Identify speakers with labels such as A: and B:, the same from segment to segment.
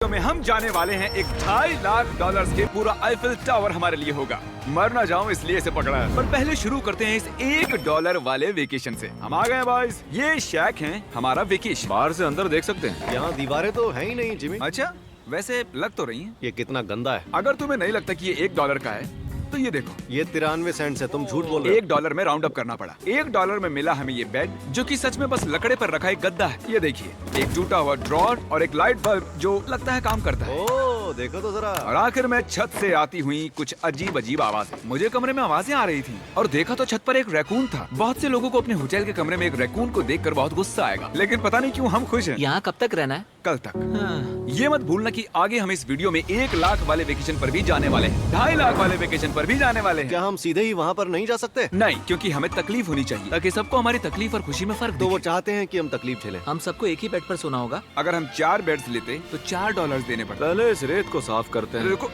A: हफ्तों में हम जाने वाले हैं एक $2.5 लाख के पूरा आईफिल टावर हमारे लिए होगा। मर ना जाऊं इसलिए इसे पकड़ा है। पर पहले शुरू करते हैं इस $1 वाले वेकेशन से। हम आ गए बॉयज। ये शैक है हमारा वेकेशन।
B: बाहर से अंदर देख सकते हैं।
C: यहाँ दीवारें तो है ही नहीं जिमी।
A: अच्छा, वैसे लग तो रही हैं।
C: ये कितना गंदा है।
A: अगर तुम्हें नहीं लगता कि ये $1 का है तो ये देखो,
C: ये 93 सेंट्स है, तुम झूठ बोल रहे हो।
A: $1 में राउंड अप करना पड़ा। $1 में मिला हमें ये बेड, जो कि सच में बस लकड़े पर रखा एक गद्दा है। ये देखिए, एक टूटा हुआ ड्रॉर और एक लाइट बल्ब जो लगता है काम करता है।
C: ओह, देखो तो जरा।
A: और आखिर में छत से आती हुई कुछ अजीब अजीब आवाजें। मुझे कमरे में आवाजें आ रही थी और देखा तो छत पर एक रैकून था। बहुत से लोगों को अपने होटल के कमरे में एक रैकून को देखकर बहुत गुस्सा आएगा, लेकिन पता नहीं क्यों हम खुश हैं।
D: यहाँ कब तक रहना है?
A: कल तक। ये मत भूलना कि आगे हम इस वीडियो में 1 लाख वाले वेकेशन पर भी जाने वाले हैं, 2.5 लाख वाले वेकेशन पर भी जाने वाले हैं।
C: क्या हम सीधे ही वहाँ पर नहीं जा सकते?
A: नहीं, क्योंकि हमें तकलीफ होनी चाहिए ताकि सबको हमारी तकलीफ और खुशी में फर्क
C: तो वो
A: दिखे।
C: चाहते हैं कि हम तकलीफ झेलें।
D: हम सबको एक ही बेड पर सोना होगा।
A: अगर हम 4 बेड्स लेते तो $4 देने पड़ते।
B: पहले इस रेत को साफ करते हैं।
A: रुको,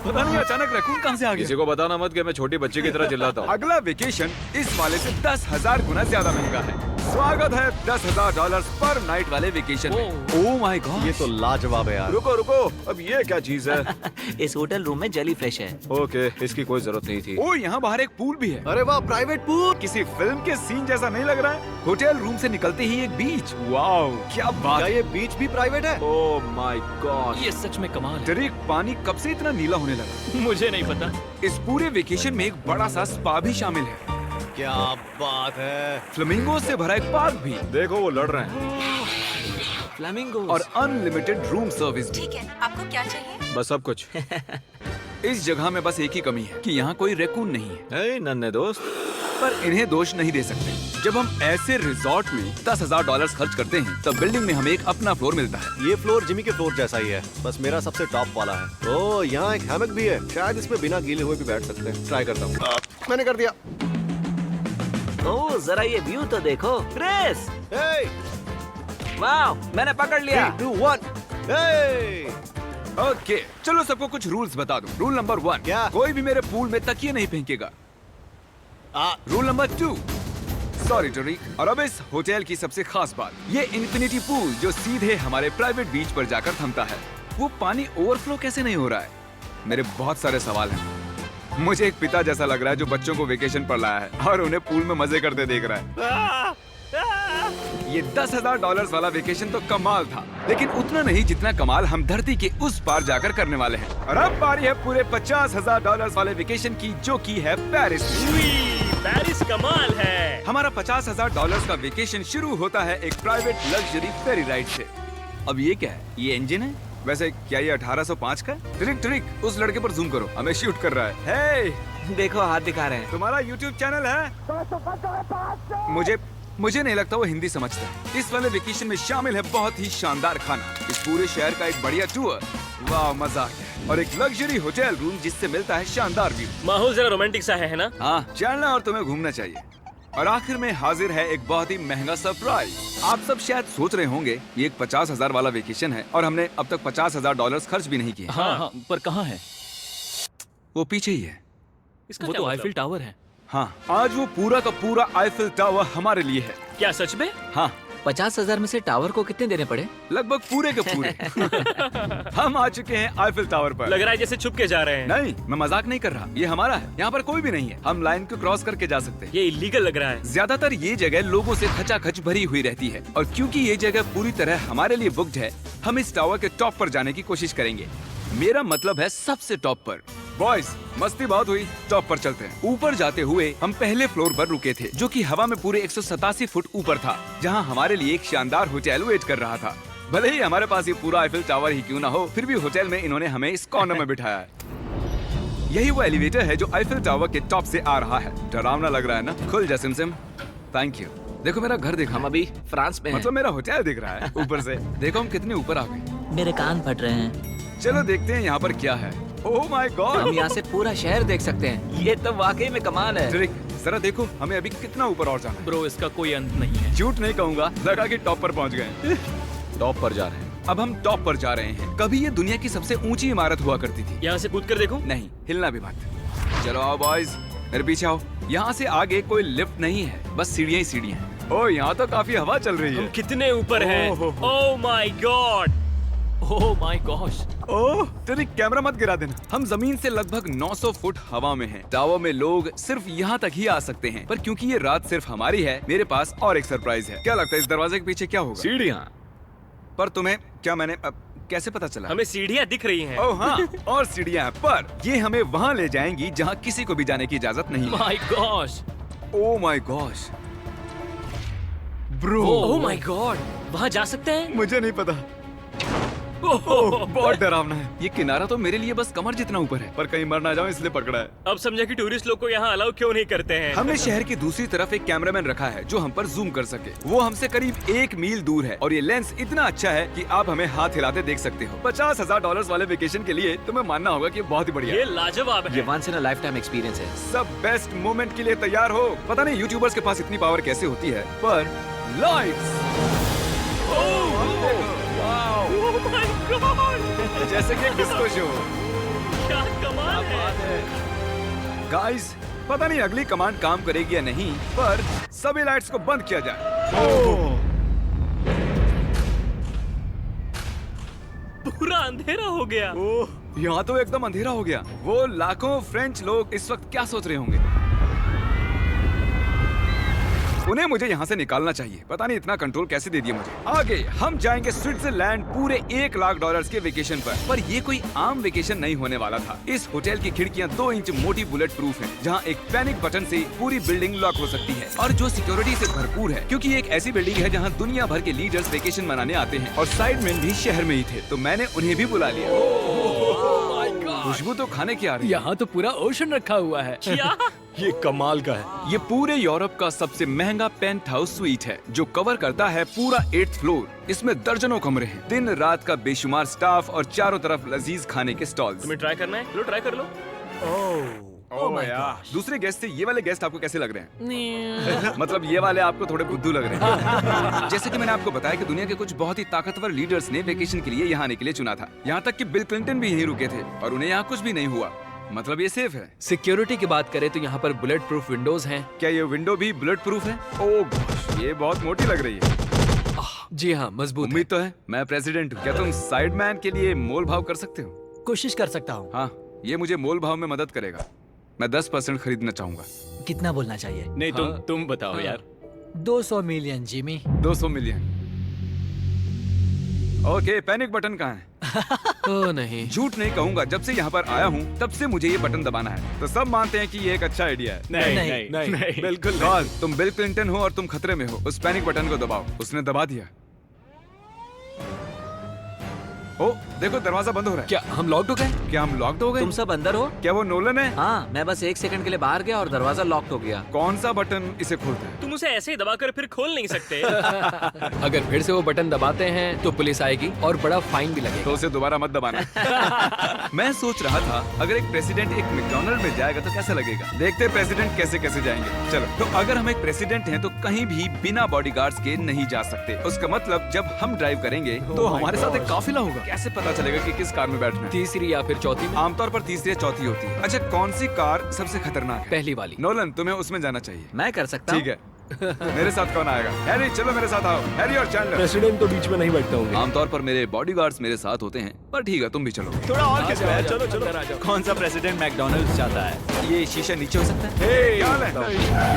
A: पता नहीं अचानक रैकून कहाँ से आ गया।
B: किसी को बताना मत कि मैं छोटी बच्ची की तरह चिल्लाता हूँ।
A: अगला वेकेशन इस वाले से 10,000 गुना ज्यादा महंगा है। स्वागत है $10,000 पर नाइट वाले वेकेशन में। ओह माय गॉड,
C: ये तो लाजवाब है यार।
B: रुको रुको, अब ये क्या चीज है?
D: इस होटल रूम में जेली फिश है।
B: ओके, इसकी कोई जरूरत नहीं थी।
A: ओह यहाँ बाहर एक पूल भी है।
C: अरे वाह, प्राइवेट पूल।
A: किसी फिल्म के सीन जैसा नहीं लग रहा है? होटल रूम से निकलते ही एक बीच। वाओ, क्या बात
C: क्या
A: है।
C: ये बीच भी प्राइवेट है?
B: ओह माय गॉड,
E: ये सच में कमाल है।
A: डरेक, पानी कब से इतना नीला होने लगा?
E: मुझे नहीं पता।
A: इस पूरे वेकेशन में एक बड़ा सा स्पा भी शामिल है।
C: क्या बात है।
A: फ्लेमिंगो से भरा एक पार्क भी
B: देखो वो लड़ रहे हैं।
D: फ्लेमिंगो
A: और अनलिमिटेड रूम सर्विस भी।
F: ठीक है, आपको क्या चाहिए?
B: बस सब कुछ।
A: इस जगह में बस एक ही कमी है कि यहाँ कोई रैकून नहीं है,
B: हे नन्हे दोस्त,
A: पर इन्हें दोष नहीं दे सकते। जब हम ऐसे रिजॉर्ट में $10,000 खर्च करते हैं तब बिल्डिंग में हमें एक अपना फ्लोर मिलता है।
C: ये फ्लोर जिमी के फ्लोर जैसा ही है, बस मेरा सबसे टॉप वाला है। ओह, यहाँ एक हैमक भी है, शायद इसमें बिना गीले हुए भी बैठ सकते हैं। ट्राई करता हूँ। मैंने कर दिया।
D: ओह, जरा ये व्यू तो देखो। क्रिस,
C: Hey,
D: वाह, मैंने पकड़ लिया।
C: 3, 2, 1. Hey!
A: ओके, चलो सबको कुछ रूल्स बता दूं। रूल नंबर 1,
C: क्या?
A: कोई भी मेरे पूल में तकिए नहीं फेंकेगा। रूल नंबर 2, सॉरी टरीक। और अब इस होटल की सबसे खास बात, ये इन्फिनिटी पूल जो सीधे हमारे प्राइवेट बीच पर जाकर थमता है, वो पानी ओवरफ्लो कैसे नहीं हो रहा है? मेरे बहुत सारे सवाल हैं। मुझे एक पिता जैसा लग रहा है जो बच्चों को वेकेशन पर लाया है और उन्हें पूल में मजे करते देख रहा है। ये $10,000 वाला वेकेशन तो कमाल था, लेकिन उतना नहीं जितना कमाल हम धरती के उस पार जाकर करने वाले हैं। और अब बारी है पूरे $50,000 वाले वेकेशन की, जो की है पेरिस।
E: पेरिस कमाल है।
A: हमारा $50,000 का वेकेशन शुरू होता है एक प्राइवेट लग्जरी फेरी राइड से। अब ये क्या है? ये इंजन है? वैसे क्या ये 1805 का है? ट्रिक ट्रिक, उस लड़के पर जूम करो, हमें शूट कर रहा है। हे,
D: देखो हाथ दिखा रहे हैं।
A: तुम्हारा YouTube चैनल है? मुझे नहीं लगता वो हिंदी समझता है। इस वाले वेकेशन में शामिल है बहुत ही शानदार खाना, इस पूरे शहर का एक बढ़िया टूर, वाह मजा आ गया, और एक लग्जरी होटल रूम जिससे मिलता है शानदार व्यू।
E: माहौल जरा रोमांटिक सा है ना?
A: हाँ, चलना और तुम्हें घूमना चाहिए। और आखिर में हाजिर है एक बहुत ही महंगा सरप्राइज। आप सब शायद सोच रहे होंगे ये एक 50,000 वाला वेकेशन है और हमने अब तक $50,000 खर्च भी नहीं किए।
E: हाँ, पर कहाँ है?
A: वो पीछे ही है।
E: इसका वो तो आईफिल टावर है।
A: हाँ, आज वो पूरा का पूरा आईफिल टावर हमारे लिए है।
E: क्या सच में?
A: हाँ,
D: 50,000 में से टावर को कितने देने पड़े?
A: लगभग पूरे के पूरे। हम आ चुके हैं आईफिल टावर पर।
E: लग रहा है जैसे छुप के जा रहे हैं।
A: नहीं, मैं मजाक नहीं कर रहा, ये हमारा है, यहाँ पर कोई भी नहीं है, हम लाइन को क्रॉस करके जा सकते हैं।
E: ये इलीगल लग रहा है।
A: ज्यादातर ये जगह लोगों से खचाखच भरी हुई रहती है, और क्योंकि ये जगह पूरी तरह हमारे लिए बुक्ड है, हम इस टावर के टॉप पर जाने की कोशिश करेंगे। मेरा मतलब है सबसे टॉप पर। बॉयज, मस्ती बहुत हुई, टॉप पर चलते हैं। ऊपर जाते हुए हम पहले फ्लोर पर रुके थे, जो कि हवा में पूरे 187 फुट ऊपर था, जहां हमारे लिए एक शानदार होटल वेट कर रहा था। भले ही हमारे पास ये पूरा आईफिल टावर ही क्यों ना हो, फिर भी होटल में इन्होंने हमें इस कॉर्नर में बिठाया है। यही वो एलिवेटर है जो आईफिल टावर के टॉप से आ रहा है। डरावना लग रहा है ना? खुल जा सिमसिम। Thank you. देखो मेरा घर दिख रहा
D: हम
A: है।
D: अभी फ्रांस में हैं।
A: मतलब मेरा होटल दिख रहा है ऊपर से। देखो हम कितने ऊपर आ गए।
D: मेरे कान फट रहे हैं।
A: चलो देखते हैं यहाँ पर क्या है। ओह माय
D: हम
A: गॉड,
D: यहाँ से पूरा शहर देख सकते हैं। ये तो वाकई में कमाल है।
A: ट्रिक, जरा देखो हमें अभी कितना ऊपर और जाना है।
E: ब्रो, इसका कोई अंत नहीं है।
A: झूठ नहीं कहूँगा, लगा कि टॉप पर पहुँच गए।
B: टॉप पर जा रहे हैं।
A: अब हम टॉप पर जा रहे हैं। कभी ये दुनिया की सबसे ऊंची इमारत हुआ करती थी।
E: यहाँ से कूद कर देखो।
A: नहीं, हिलना भी मत। चलो आओ बॉयज, मेरे पीछे आओ। यहाँ से आगे कोई लिफ्ट नहीं है, बस सीढ़ियाँ ही सीढ़ियाँ हैं। ओ यहाँ तो काफी हवा चल रही
E: हम
A: है।
E: कितने ऊपर हैं? Oh my God!
B: Oh my gosh.
A: ओह तेरी कैमरा मत गिरा देना। हम जमीन से लगभग 900 फुट हवा में हैं। टावर में लोग सिर्फ यहाँ तक ही आ सकते हैं, पर क्योंकि ये रात सिर्फ हमारी है, मेरे पास और एक सरप्राइज है। क्या लगता है इस दरवाजे के पीछे क्या होगा?
B: सीढ़ियाँ।
A: पर तुम्हें क्या मैंने कैसे पता चला?
E: हमें सीढ़ियाँ दिख रही हैं।
A: ओह हाँ, और सीढ़ियाँ हैं, पर ये हमें वहाँ ले जाएंगी जहाँ किसी को भी जाने की इजाजत नहीं है।
B: My gosh.
A: Oh my gosh bro,
E: oh my God! वहाँ जा सकते हैं?
A: मुझे नहीं पता। ओह, बहुत डरावना है। ये किनारा तो मेरे लिए बस कमर जितना ऊपर है, पर कहीं मर ना जाऊं इसलिए पकड़ा है।
E: अब समझा कि टूरिस्ट लोग को यहाँ अलाउ क्यों नहीं करते हैं।
A: हमने शहर की दूसरी तरफ एक कैमरामैन रखा है जो हम पर जूम कर सके। वो हमसे करीब 1 मील दूर है और ये लेंस इतना अच्छा है कि आप हमें हाथ हिलाते देख सकते हो। $50,000 वाले वेकेशन के लिए तुम्हें मानना होगा कि बहुत ही बढ़िया
E: ये
A: है।
E: लाजवाब
B: ये
E: है।
B: Once in a lifetime experience है।
A: सब बेस्ट मोमेंट के लिए तैयार हो। पता नहीं यूट्यूबर्स के पास इतनी पावर कैसे होती है, पर लाइट्स
E: ओह माय गॉड!
A: जैसे कि डिस्को शो।
E: क्या कमाल है!
A: गाइस, पता नहीं अगली कमांड काम करेगी या नहीं, पर सभी लाइट्स को बंद किया जाए।
E: पूरा अंधेरा हो गया।
A: ओह, यहाँ तो एकदम अंधेरा हो गया। वो लाखों फ्रेंच लोग इस वक्त क्या सोच रहे होंगे? उन्हें मुझे यहाँ से निकालना चाहिए। पता नहीं इतना कंट्रोल कैसे दे दिया मुझे। आगे हम जाएंगे स्विट्जरलैंड पूरे $1,00,000 के वेकेशन पर ये कोई आम वेकेशन नहीं होने वाला था। इस होटल की खिड़कियाँ 2 इंच मोटी बुलेट प्रूफ है, जहाँ एक पैनिक बटन से पूरी बिल्डिंग लॉक हो सकती है, और जो सिक्योरिटी से भरपूर है, क्योंकि ये एक ऐसी बिल्डिंग है जहाँ दुनिया भर के लीडर्स वेकेशन मनाने आते हैं। और साइडमैन भी शहर में ही थे, तो मैंने उन्हें भी बुला लिया। खुशबू तो खाने की आ रही है।
B: यहाँ तो पूरा ओशन रखा हुआ है।
E: क्या?
B: ये कमाल का है।
A: ये पूरे यूरोप का सबसे महंगा पेंट हाउस स्वीट है, जो कवर करता है पूरा 8th फ्लोर। इसमें दर्जनों कमरे हैं, दिन रात का बेशुमार स्टाफ और चारों तरफ लजीज खाने के स्टॉल्स।
E: तुम्हें ट्राई करना है? लो ट्राई कर लो।
A: ओह यार, दूसरे गेस्ट से ये वाले गेस्ट आपको कैसे लग रहे हैं? मतलब ये वाले आपको थोड़े बुद्धू लग रहे हैं। जैसे कि मैंने आपको बताया कि दुनिया के कुछ बहुत ही ताकतवर लीडर्स ने वेकेशन के लिए यहाँ आने के लिए चुना था। यहाँ तक कि बिल क्लिंटन भी यहीं रुके थे और उन्हें यहाँ कुछ भी नहीं हुआ। मतलब ये सेफ है।
B: सिक्योरिटी की बात करें तो यहाँ पर बुलेट प्रूफ विंडोज हैं।
A: क्या ये विंडो भी बुलेट प्रूफ है? ओह gosh, ये बहुत मोटी लग रही है।
B: जी हाँ, मजबूत है।
A: उम्मीद तो है। मैं प्रेसिडेंट हूँ, क्या तुम साइडमैन के लिए मोल भाव कर सकते हो?
F: कोशिश कर सकता हूँ।
A: हाँ, ये मुझे मोल भाव में मदद करेगा। मैं 10% खरीदना चाहूंगा।
F: कितना बोलना चाहिए?
E: नहीं,
B: हाँ।
E: तुम बताओ यार।
F: 200 million Jimmy.
A: 200 million. Okay, panic button कहाँ है?
B: ओ नहीं।
A: झूठ नहीं कहूंगा, जब से यहाँ पर आया हूँ तब से मुझे ये बटन दबाना है। तो सब मानते हैं कि ये एक अच्छा आइडिया है।
F: नहीं,
A: बिल्कुल नहीं। तुम बिल क्लिंटन हो और तुम खतरे में हो। उस पैनिक बटन को दबाओ। उसने दबा दिया। ओ, देखो दरवाजा बंद हो रहा है।
B: क्या हम लॉक्ड हो गए?
A: क्या हम लॉक्ड हो गए?
D: तुम सब अंदर हो?
A: क्या वो नोलन है?
D: हाँ, मैं बस 1 सेकंड के लिए बाहर गया और दरवाजा लॉक हो गया।
A: कौन सा बटन इसे खोलता है?
E: तुम उसे ऐसे ही दबाकर फिर खोल नहीं सकते।
B: अगर फिर से वो बटन दबाते हैं तो पुलिस आएगी और बड़ा फाइन भी लगेगा।
A: तो उसे दोबारा मत दबाना। मैं सोच रहा था अगर एक प्रेसिडेंट एक मैकडॉनल्ड में जाएगा तो कैसा लगेगा। देखते हैं प्रेसिडेंट कैसे कैसे जाएंगे। चलो, तो अगर हम एक प्रेसिडेंट हैं तो कहीं भी बिना बॉडीगार्ड्स के नहीं जा सकते। उसका मतलब जब हम ड्राइव करेंगे तो हमारे साथ एक काफिला होगा। कैसे पता चलेगा कि किस कार में बैठना है?
B: तीसरी या फिर चौथी में?
A: आमतौर पर तीसरी या चौथी होती है। अच्छा, कौन सी कार सबसे खतरनाक है?
B: पहली वाली।
A: नोलन, तुम्हें उसमें जाना चाहिए।
D: मैं कर सकता
A: ठीक है। मेरे साथ कौन आएगा? हैरी, चलो मेरे साथ आओ। हैरी और चैंडलर।
B: प्रेसिडेंट तो बीच में नहीं बैठते होंगे।
A: आमतौर पर मेरे बॉडीगार्ड्स मेरे साथ होते हैं, पर ठीक है, तुम भी चलो।
E: थोड़ा और खिंचवाया। चलो चलो।
G: कौन सा प्रेसिडेंट मैकडॉनल्ड्स चाहता है?
A: ये शीशा नीचे हो सकता है? क्या हाल है?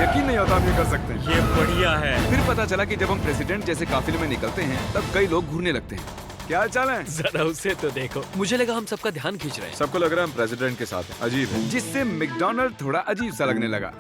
A: यकीन नहीं होता हम ये कर सकते हैं।
E: ये बढ़िया है।
A: फिर पता चला कि जब हम प्रेसिडेंट जैसे काफिले में निकलते हैं तब कई लोग घूरने लगते हैं। क्या हाल चाल है?
B: जरा उसे तो देखो। मुझे लगा हम सबका ध्यान खींच रहे हैं।
A: सबको लग रहा है हम प्रेसिडेंट के साथ हैं। अजीब है। जिससे मैकडॉनल्ड थोड़ा अजीब सा लगने लगा।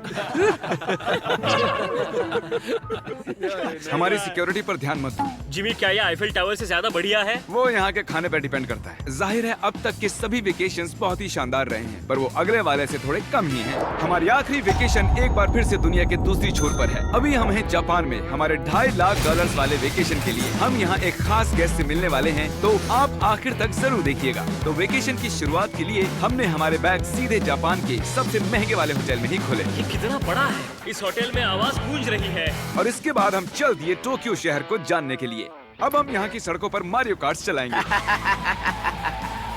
A: हमारी सिक्योरिटी पर ध्यान मत दो।
E: जिमी, क्या ये आईफिल टावर से ज्यादा बढ़िया है?
A: वो यहाँ के खाने पर डिपेंड करता है। जाहिर है अब तक के सभी वेकेशंस बहुत ही शानदार रहे हैं, पर वो अगले वाले से थोड़े कम ही हैं। हमारी आखिरी वेकेशन एक बार फिर से दुनिया के दूसरी छोर पर है। अभी हम हैं जापान में, हमारे $2.5 लाख वाले वेकेशन के लिए। हम यहाँ एक खास गेस्ट से मिलने वाले हैं, तो आप आखिर तक जरूर देखिएगा। तो वेकेशन की शुरुआत के लिए हमने हमारे बैग सीधे जापान के सबसे महंगे वाले होटल में ही खोले।
E: ये कितना बड़ा है। इस होटल में आवाज गूंज रही है।
A: और इसके बाद हम चल दिए टोक्यो शहर को जानने के लिए। अब हम यहाँ की सड़कों पर मारियो कार्ट्स चलाएंगे।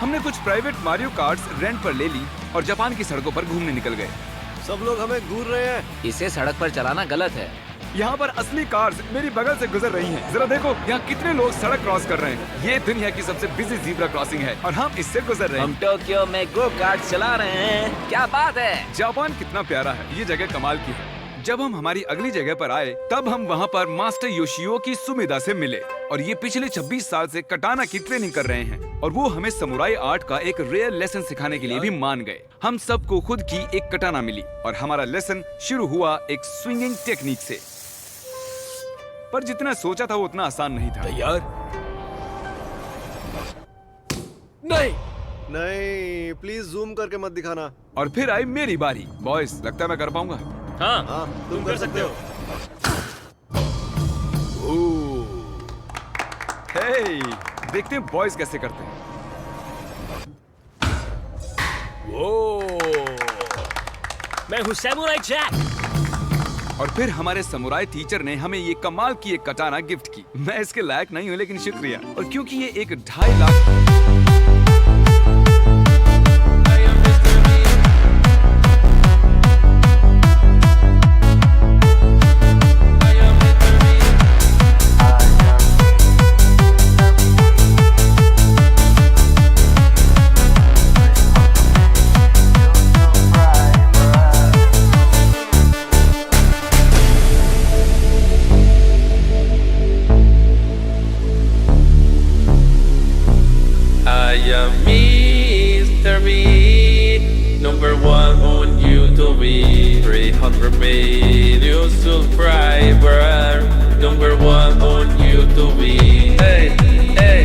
A: हमने कुछ प्राइवेट मारियो कार्ट्स रेंट पर ले ली और जापान की सड़कों पर घूमने निकल गए।
C: सब लोग हमें घूर रहे हैं।
D: इसे सड़क पर चलाना गलत है।
A: यहाँ पर असली कार्स मेरी बगल से गुजर रही हैं। जरा देखो यहाँ कितने लोग सड़क क्रॉस कर रहे हैं। ये दुनिया की सबसे बिजी ज़ीब्रा क्रॉसिंग है और हम इससे गुजर रहे
D: हम
A: हैं।
D: टोक्यो में गो कार्ट चला रहे हैं। क्या बात है।
A: जापान कितना प्यारा है, ये जगह कमाल की है। जब हम हमारी अगली जगह पर आए तब हम वहाँ पर मास्टर योशिओकी सुमिदा से मिले और ये पिछले 26 साल से कटाना की ट्रेनिंग कर रहे हैं और वो हमें समुराई आर्ट का एक रेयर लेसन सिखाने के लिए भी मान गए। हम सबको खुद की एक कटाना मिली और हमारा लेसन शुरू हुआ एक स्विंगिंग टेक्निक से। पर जितना सोचा था वो उतना आसान नहीं था।
B: तैयार? नहीं।
C: नहीं, प्लीज जूम करके मत दिखाना।
A: और फिर आई मेरी बारी। बॉयज, लगता है मैं कर पाऊंगा।
E: हाँ,
C: हाँ, तुम कर सकते हो।
A: हे, देखते हैं बॉयज कैसे करते हैं।
E: मैं हूँ सैमुराई जैक।
A: और फिर हमारे समुराई टीचर ने हमें ये कमाल की एक कटाना गिफ्ट की। मैं इसके लायक नहीं हूँ लेकिन शुक्रिया। और क्योंकि ये एक 2.5 lakh
H: I am Mr. Beat, number one on YouTube, 300 million subscribers, number one on YouTube, hey, hey,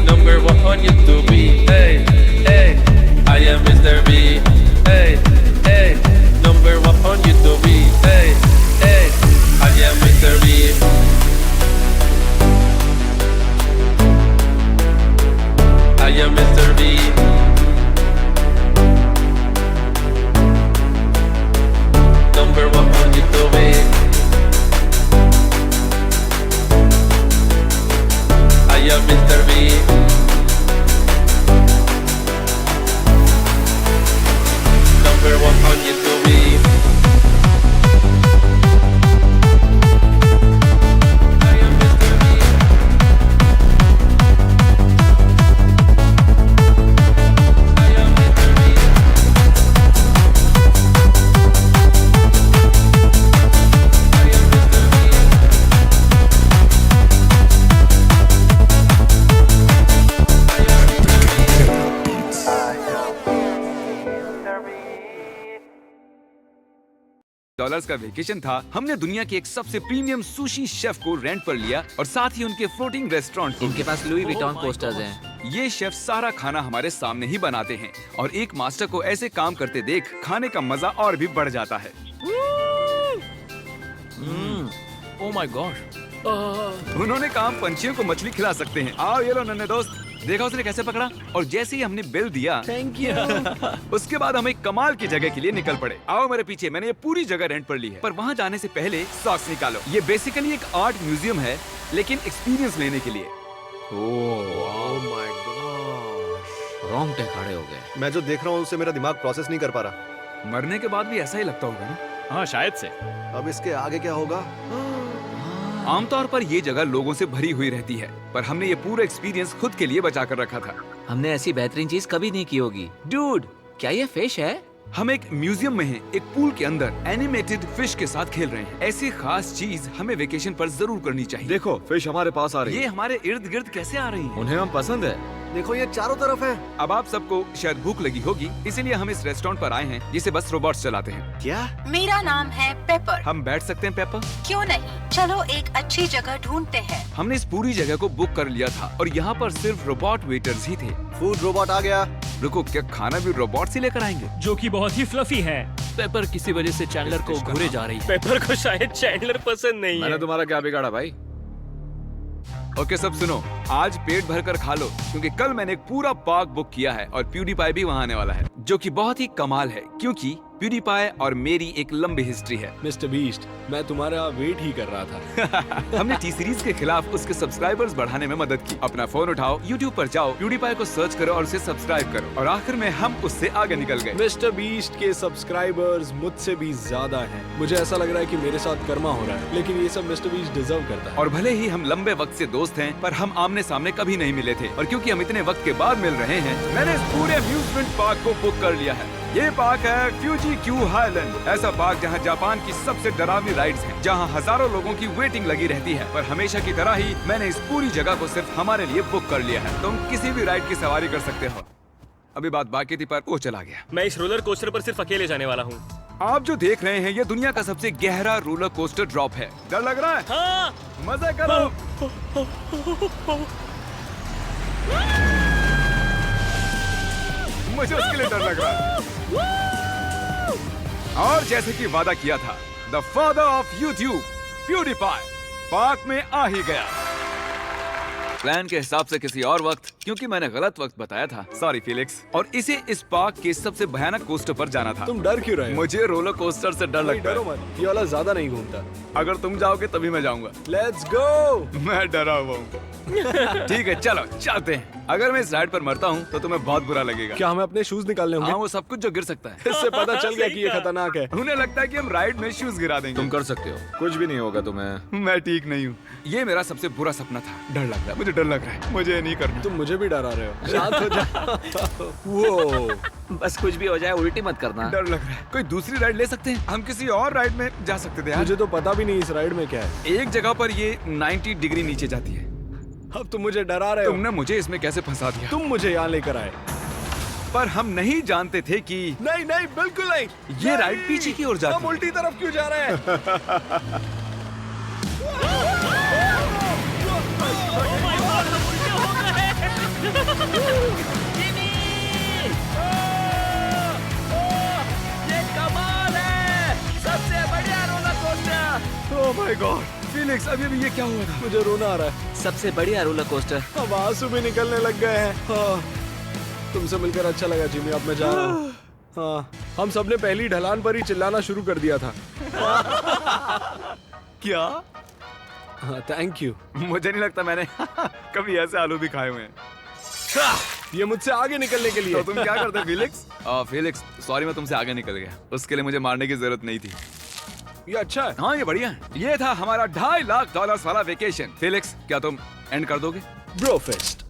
H: number one on YouTube, hey, hey, I am Mr. Beat, hey, hey, number one on YouTube, hey, hey, I am Mr. Beat. I am Mr. B. Number one on YouTube. I am Mr. B. Number one on YouTube. I am Mr. B.
A: $100 का vacation था। हमने दुनिया के एक सबसे premium sushi chef को rent पर लिया और साथ ही उनके फ्लोटिंग रेस्टोरेंट।
F: इनके पास लुई विटॉन पोस्टर्स हैं।
A: ये शेफ सारा खाना हमारे सामने ही बनाते हैं और एक मास्टर को ऐसे काम करते देख खाने का मजा और भी बढ़ जाता है।
B: ओह माय गॉड।
A: उन्होंने कहा हम पंछियों को मछली खिला सकते हैं। आओ ये लो नन्हे दोस्त, देखा उसने कैसे पकड़ा। और जैसे ही हमने बिल दिया थैंक यू उसके बाद हम एक कमाल की जगह के लिए निकल पड़े। आओ मेरे पीछे, मैंने ये पूरी जगह रेंट पर ली है। पर वहाँ जाने से पहले सॉक्स निकालो। ये बेसिकली एक आर्ट म्यूजियम है लेकिन एक्सपीरियंस लेने के लिए।
C: ओह माय गॉड,
F: रोंगटे खड़े हो गए।
C: मैं जो देख रहा हूँ उससे मेरा दिमाग प्रोसेस नहीं कर पा रहा।
A: मरने के बाद भी ऐसा ही लगता होगा ना।
E: हाँ, शायद से।
C: अब इसके आगे क्या होगा?
A: आमतौर पर ये जगह लोगों से भरी हुई रहती है पर हमने ये पूरा एक्सपीरियंस खुद के लिए बचा कर रखा था।
F: हमने ऐसी बेहतरीन चीज कभी नहीं की होगी। डूड, क्या ये फिश है?
A: हम एक म्यूजियम में हैं, एक पूल के अंदर एनिमेटेड फिश के साथ खेल रहे हैं। ऐसी खास चीज हमें वेकेशन पर जरूर करनी चाहिए।
C: देखो फिश हमारे पास आ रही
A: ये
C: है।
A: हमारे इर्द गिर्द कैसे आ रही हैं?
G: उन्हें हम पसंद है।
C: देखो ये चारों तरफ है।
A: अब आप सबको शायद भूख लगी होगी, इसीलिए हम इस रेस्टोरेंट पर आए हैं जिसे बस रोबोट्स चलाते हैं।
C: क्या?
I: मेरा नाम है पेपर।
A: हम बैठ सकते हैं पेपर?
I: क्यों नहीं, चलो एक अच्छी जगह ढूंढते हैं।
A: हमने इस पूरी जगह को बुक कर लिया था और यहाँ पर सिर्फ रोबोट वेटर्स ही थे।
C: फूड रोबोट आ गया।
A: रुको, क्या खाना भी रोबोट से लेकर आएंगे?
E: जो कि बहुत ही फ्लफी है।
B: पेपर किसी वजह से चैंडलर को घूरे जा रही है।
E: पेपर को शायद चैंडलर पसंद नहीं
G: मैंने
E: है।
G: तुम्हारा क्या बिगाड़ा भाई?
A: ओके सब सुनो, आज पेट भर कर खा लो क्योंकि कल मैंने एक पूरा पार्क बुक किया है और प्यूडीपाई भी वहाँ आने वाला है जो कि बहुत ही कमाल है क्योंकि प्यूडीपाई और मेरी एक लंबी हिस्ट्री है।
B: मिस्टर बीस्ट, मैं तुम्हारा वेट ही कर रहा था।
A: हमने टी सीरीज के खिलाफ उसके सब्सक्राइबर्स बढ़ाने में मदद की। अपना फोन उठाओ, यूट्यूब पर जाओ, प्यूडीपाई को सर्च करो और उसे सब्सक्राइब करो, और आखिर में हम उससे आगे निकल गए।
B: मिस्टर बीस्ट के सब्सक्राइबर्स मुझसे भी ज्यादा हैं। मुझे ऐसा लग रहा है कि मेरे साथ कर्मा हो रहा है, लेकिन ये सब मिस्टर बीस्ट डिजर्व करता है।
A: और भले ही हम लंबे वक्त से दोस्त हैं, पर हम आमने सामने कभी नहीं मिले थे, और क्योंकि हम इतने वक्त के बाद मिल रहे हैं, मैंने इस पूरे अम्यूजमेंट पार्क को बुक कर लिया है। ये पार्क है फ्यूजी क्यू हाईलैंड, ऐसा पार्क जहाँ जापान की सबसे डरावनी राइड्स हैं, जहाँ हजारों लोगों की वेटिंग लगी रहती है। पर हमेशा की तरह ही मैंने इस पूरी जगह को सिर्फ हमारे लिए बुक कर लिया है। तुम किसी भी राइड की सवारी कर सकते हो। अभी बात बाकी थी, पर वो चला गया।
E: मैं इस रोलर कोस्टर पर सिर्फ अकेले जाने वाला हूँ।
A: आप जो देख रहे हैं, ये दुनिया का सबसे गहरा रोलर कोस्टर ड्रॉप है। डर लग रहा है?
E: हाँ।
A: मजे करो। मुझे उसके लिए डर लग रहा है। और जैसे कि वादा किया था, the father of YouTube PewDiePie park में आ ही गया। प्लान के हिसाब से किसी और वक्त, क्योंकि मैंने गलत वक्त बताया था, सॉरी फिलिक्स। और इसे इस पार्क के सबसे भयानक कोस्टर पर जाना था।
B: तुम डर क्यों रहे हो?
A: मुझे रोलर कोस्टर से डर लगता
B: डरो
A: है।
B: मत, ये वाला ज्यादा नहीं घूमता।
A: अगर तुम जाओगे तभी मैं जाऊंगा।
B: Let's go.
A: मैं डरा हुआ हूँ। ठीक है, चलो चलते हैं। अगर मैं इस राइड पर मरता हूँ तो तुम्हें बहुत बुरा लगेगा।
B: क्या हमें अपने शूज निकालने होंगे?
A: हाँ, वो सब कुछ जो गिर सकता है।
B: इससे पता चल गया कि ये खतरनाक है।
A: उन्हें लगता है कि हम राइड में शूज गिरा देंगे।
G: तुम कर सकते हो, कुछ भी नहीं होगा तुम्हें।
A: मैं ठीक नहीं हूँ। ये मेरा सबसे बुरा सपना था। डर लग रहा है, मुझे डर लग रहा है। मुझे ये नहीं करना।
B: तुम मुझे भी डरा रहे हो। शांत हो जा। वो
F: बस कुछ भी हो जाए उल्टी मत करना।
A: डर लग रहा है। कोई दूसरी राइड ले सकते हैं? हम किसी और राइड में जा सकते थे यार।
B: मुझे तो पता भी नहीं इस राइड में क्या है।
A: एक जगह पर ये 90 डिग्री नीचे जाती है।
B: अब तुम मुझे डरा रहे हो।
A: तुमने मुझे इसमें कैसे फंसा दिया?
B: तुम मुझे यहाँ लेकर आए।
A: पर हम नहीं जानते थे कि
B: नहीं नहीं, बिल्कुल नहीं।
A: ये राइड पीछे की ओर जाती
B: हम उल्टी तरफ क्यों जा रहे हैं?
F: ये कमाल है, सबसे बढ़िया roller coaster.
A: Oh my God, Felix, अभी भी ये क्या हुआ था?
B: मुझे रोना आ रहा है।
F: सबसे बढ़िया रोलर कोस्टर।
B: अब आंसू भी निकलने लग गए हैं। हाँ, तुमसे मिलकर अच्छा लगा जिमी। अब मैं जा रहा हूँ। हाँ, हम सबने पहली ढलान पर ही चिल्लाना शुरू कर दिया था।
A: क्या?
B: हाँ, थैंक यू।
A: मुझे नहीं लगता मैंने कभी ऐसे आलू भी खाए हुए हैं।
B: ये मुझसे आगे निकलने के लिए।
A: तो तुम क्या करते फिलिक्स? फिलिक्स, सॉरी, मैं तुमसे आगे निकल गया। उसके लिए मुझे मारने की जरूरत नहीं थी।
B: ये अच्छा है।
A: हाँ, ये बढ़िया है। ये था हमारा $2.5 लाख वाला वेकेशन। फिलिक्स, क्या तुम एंड कर दोगे?
B: Bro fest.